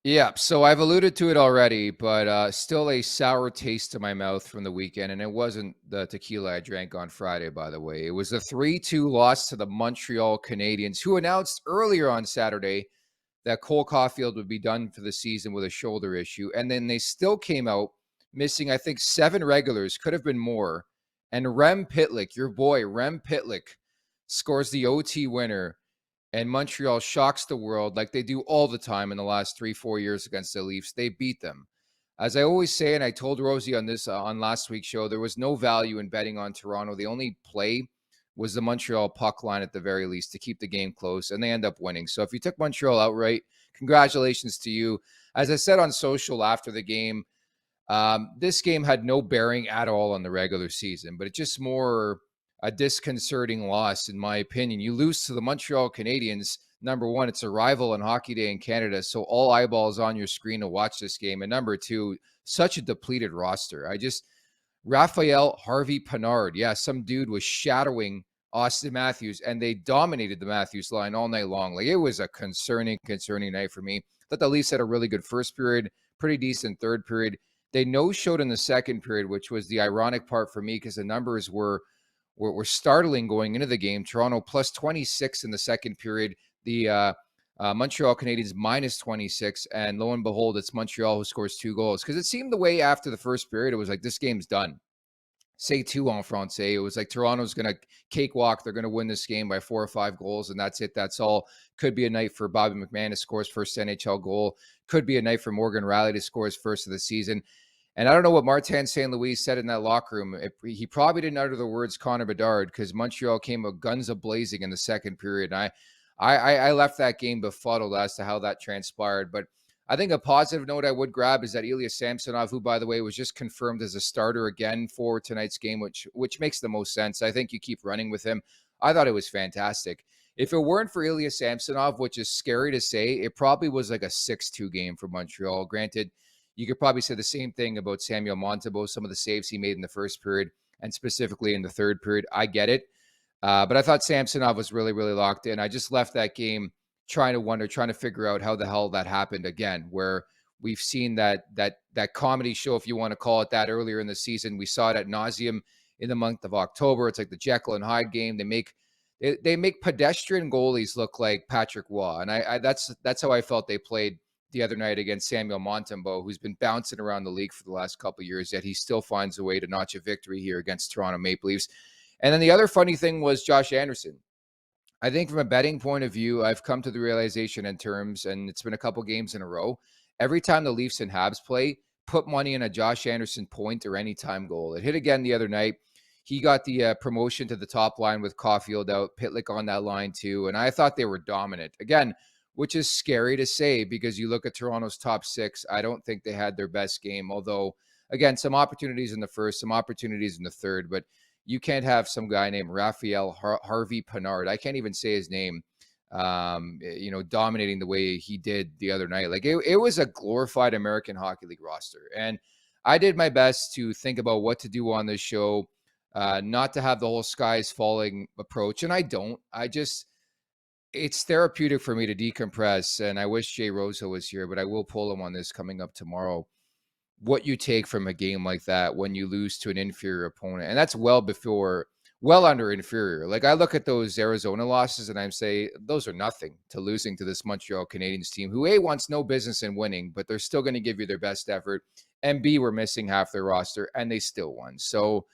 Yeah, so I've alluded to it already, but still a sour taste in my mouth from the weekend. And it wasn't the tequila I drank on Friday, by the way. It was a 3-2 loss to the Montreal Canadiens, who announced earlier on Saturday that Cole Caulfield would be done for the season with a shoulder issue. And then they still came out missing, I think, 7 regulars, could have been more. And Rem Pitlick, your boy, Rem Pitlick, scores the OT winner, and Montreal shocks the world like they do all the time in the last 3-4 years against the Leafs. They beat them. As I always say, and I told Rosie on this on last week's show, there was no value in betting on Toronto. The only play was the Montreal puck line at the very least to keep the game close, and they end up winning. So if you took Montreal outright, congratulations to you. As I said on social after the game, this game had no bearing at all on the regular season, but it's just more a disconcerting loss, in my opinion. You lose to the Montreal Canadiens. Number one, it's a rival in Hockey Day in Canada, so all eyeballs on your screen to watch this game. And number two, such a depleted roster. Raphael Harvey Pinard. Yeah, some dude was shadowing Austin Matthews, and they dominated the Matthews line all night long. Like, it was a concerning night for me. Thought the Leafs had a really good first period, pretty decent third period. They no-showed in the second period, which was the ironic part for me because the numbers were startling going into the game. Toronto plus 26 in the second period. The Montreal Canadiens minus 26. And lo and behold, it's Montreal who scores 2 goals. Because it seemed the way after the first period, it was like, this game's done. C'est tout en français. It was like Toronto's going to cakewalk. They're going to win this game by 4 or 5 goals, and that's it. That's all. Could be a night for Bobby McMann to score his first NHL goal. Could be a night for Morgan Riley to score his first of the season. And I don't know what Martin St. Louis said in that locker room. He probably didn't utter the words Connor Bedard because Montreal came with guns a-blazing in the second period. And I left that game befuddled as to how that transpired. But I think a positive note I would grab is that Ilya Samsonov, who, by the way, was just confirmed as a starter again for tonight's game, which makes the most sense. I think you keep running with him. I thought it was fantastic. If it weren't for Ilya Samsonov, which is scary to say, it probably was like a 6-2 game for Montreal. Granted, you could probably say the same thing about Samuel Montembeault, some of the saves he made in the first period and specifically in the third period. I get it. But I thought Samsonov was really, really locked in. I just left that game trying to figure out how the hell that happened again, where we've seen that comedy show, if you want to call it that, earlier in the season. We saw it ad nauseum in the month of October. It's like the Jekyll and Hyde game. They make pedestrian goalies look like Patrick Waugh. And that's how I felt they played the other night against Samuel Montembeault, who's been bouncing around the league for the last couple of years, yet he still finds a way to notch a victory here against Toronto Maple Leafs. And then the other funny thing was Josh Anderson. I think from a betting point of view, I've come to the realization in terms, and it's been a couple games in a row, every time the Leafs and Habs play, put money in a Josh Anderson point or anytime goal. It hit again the other night. He got the promotion to the top line with Caulfield out, Pitlick on that line too, and I thought they were dominant. Again, which is scary to say because you look at Toronto's top 6, I don't think they had their best game, although, again, some opportunities in the first, some opportunities in the third, but you can't have some guy named Raphael Harvey Pinard. I can't even say his name, dominating the way he did the other night. Like it was a glorified American Hockey League roster. And I did my best to think about what to do on this show, not to have the whole skies falling approach. And I don't. It's therapeutic for me to decompress. And I wish Jay Rosa was here, but I will pull him on this coming up tomorrow. What you take from a game like that when you lose to an inferior opponent. And that's well under inferior. Like I look at those Arizona losses and I'm say those are nothing to losing to this Montreal Canadiens team who A, wants no business in winning, but they're still going to give you their best effort. And B, we're missing half their roster and they still won. So